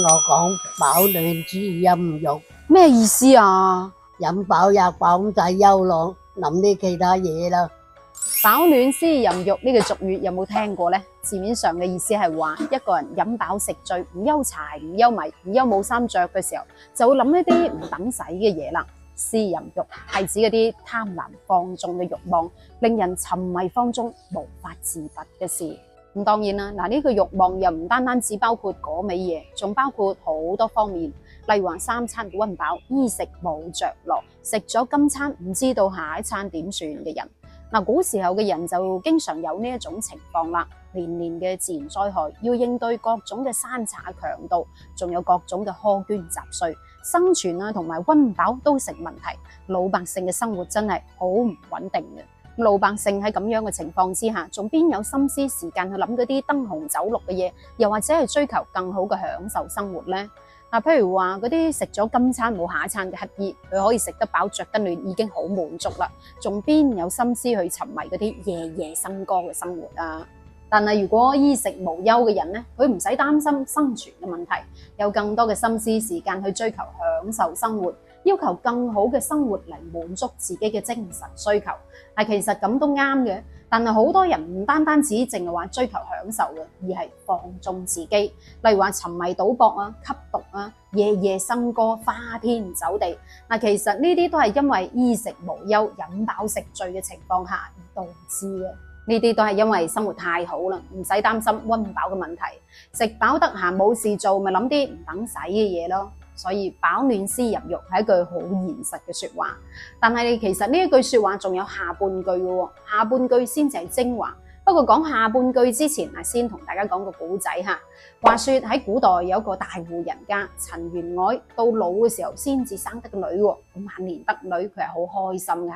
我講飽暖思淫慾，咩意思啊？飲飽吔飽咁就係休咯，諗啲其他嘢啦。飽暖思淫慾呢句俗語有冇聽過呢？字面上嘅意思係話一個人飲飽食醉，唔憂柴唔憂米唔憂冇衫着嘅時候，就會諗一啲唔等使嘅嘢啦。思淫慾係指嗰啲貪婪放縱嘅慾望，令人沉迷當中無法自拔嘅事。咁當然啦，呢個慾望又唔單只包括嗰味嘢，仲包括好多方面，例如話三餐溫飽，衣食冇着落，食咗今餐唔知道下一餐點算嘅人。古時候嘅人就經常有呢一種情況啦，年年嘅自然災害，要應對各種嘅山賊強盜，仲有各種嘅苛捐雜稅，生存啊同埋溫飽都成問題，老百姓嘅生活真係好唔穩定嘅。老百姓喺咁樣嘅情況之下，仲邊有心思時間去諗嗰啲燈紅酒綠嘅嘢，又或者係追求更好嘅享受生活呢？譬如話嗰啲食咗今餐冇下一餐嘅乞兒，佢可以食得飽着得暖，已經好滿足啦，仲邊有心思去沉迷嗰啲夜夜笙歌嘅生活啊？但係如果衣食無憂嘅人呢，佢唔使擔心生存嘅問題，有更多嘅心思時間去追求享受生活，要求更好嘅生活嚟滿足自己嘅精神需求。其實咁都啱嘅，但係好多人唔單止淨係話追求享受嘅，而係放縱自己，例如話沉迷賭博啊、吸毒啊、夜夜笙歌、花天酒地。其實呢啲都係因為衣食無憂、飲飽食醉嘅情況下而導致嘅。呢啲都係因為生活太好啦，唔使擔心溫飽嘅問題，食飽得閒冇事做，咪諗啲唔等使嘅嘢咯。所以飽暖思淫慾係一句好現實嘅說話，但係其實呢一句說話仲有下半句嘅，下半句先至係精華。不過講下半句之前，先同大家講個古仔吓。話說喺古代有一個大戶人家陳員外，到老嘅時候先至生得個女，咁晚年得女，佢係好開心噶，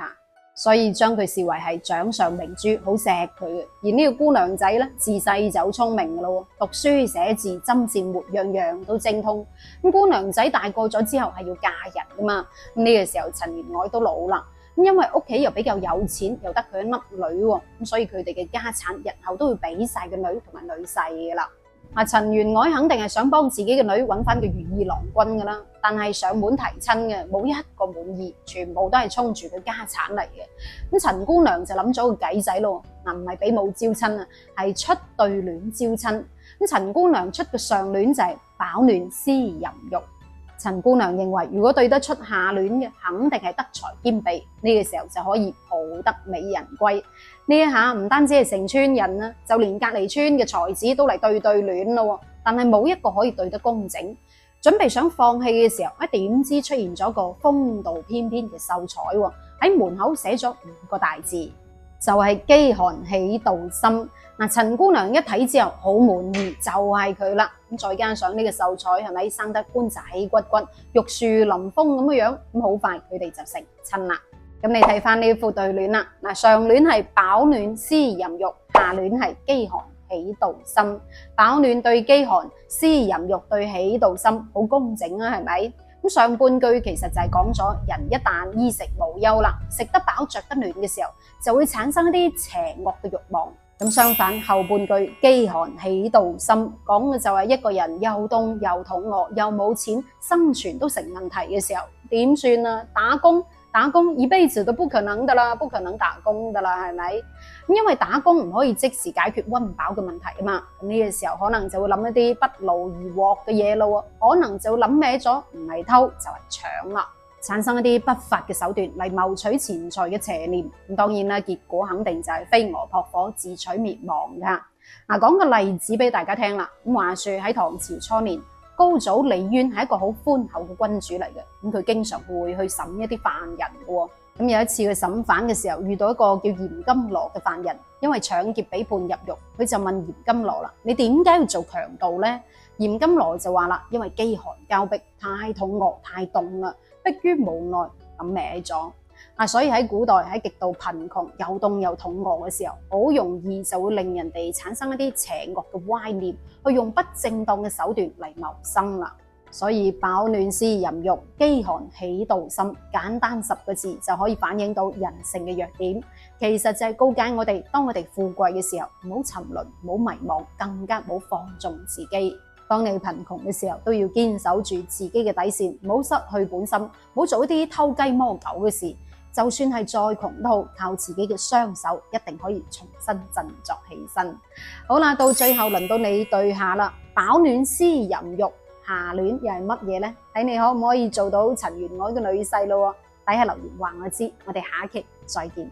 所以將佢視為係掌上明珠，好錫佢嘅。而呢個姑娘仔咧，自細就聰明噶咯，讀書寫字針線活樣樣都精通。咁姑娘仔大個咗之後係要嫁人噶嘛，呢個時候陳員外都老啦，因為屋企又比較有錢，又得佢一粒女，咁所以佢哋嘅家產日後都會俾晒個女同埋女婿噶啦。陳員外肯定係想幫自己嘅女揾翻個如意郎君噶啦，但係上門提親嘅冇一個滿意，全部都係衝住佢家產嚟嘅。咁陳姑娘就諗咗個計仔咯，唔係比武招親啊，係出對聯招親。咁陳姑娘出嘅上聯就係飽暖思淫慾。陳姑娘認為，如果對得出下聯嘅，肯定係德才兼備，呢個時候就可以抱得美人歸。呢一下唔單止係成村人啦，就連隔離村嘅才子都嚟對聯咯。但係冇一個可以對得公正。準備想放棄嘅時候，點知出現咗個風度翩翩嘅秀才喺門口寫咗5個大字，就係飢寒喜妒心。陳姑娘一睇之後好滿意，就係佢啦。再加上呢個秀才係咪生得官仔骨骨、玉樹臨風咁嘅樣，咁好快佢哋就成親啦。咁你睇翻呢副對聯啦，上聯係飽暖思淫慾，下聯係飢寒喜妒心。飽暖對飢寒，思淫慾對喜妒心，好工整啊，係咪？咁上半句其實就係講咗人一旦衣食無憂啦，食得飽着得暖嘅時候，就會產生一啲邪惡嘅慾望。咁相反，後半句飢寒喜妒心講嘅就係一個人又凍又肚餓又冇錢，生存都成問題嘅時候，點算啊？打工一輩子都不可能的啦，不可能打工的啦，係咪？因為打工唔可以即時解決溫飽嘅問題啊嘛。咁呢個時候可能就會諗一啲不勞而獲嘅嘢咯，可能就會諗歪咗，唔係偷就係搶啦，產生一啲不法嘅手段嚟謀取錢財嘅邪念。咁當然啦，結果肯定就係飛蛾撲火，自取滅亡噶。講個例子俾大家聽啦。咁話說喺唐朝初年，高祖李淵係一個好寬厚嘅君主嚟嘅，咁佢經常會去審一啲犯人嘅。咁有一次佢審犯嘅時候，遇到一個叫嚴金羅嘅犯人，因為搶劫被判入獄，佢就問嚴金羅啦：你點解要做強盜呢？嚴金羅就話啦：因為飢寒交迫，太肚餓太凍啦，迫於無奈咁歪咗。所以喺古代喺極度貧窮又凍又肚餓嘅時候，好容易就會令人哋產生一啲邪惡嘅歪念，去用不正當嘅手段嚟謀生啦。所以飽暖思淫慾，飢寒喜妒心，簡單10個字就可以反映到人性嘅弱點。其實就係告誡我哋，當我哋富貴嘅時候，唔好沉淪，唔好迷茫，更加唔好放縱自己。當你貧窮嘅時候，都要堅守住自己嘅底線，唔好失去本心，唔好做一啲偷雞摸狗嘅事。就算係再窮都好，靠自己嘅雙手，一定可以重新振作起身。好啦，到最後輪到你對下啦，飽暖思淫欲，下戀又係乜嘢呢？睇你可唔可以做到陳元愛嘅女婿咯？底下留言話我知，我哋下一期再見。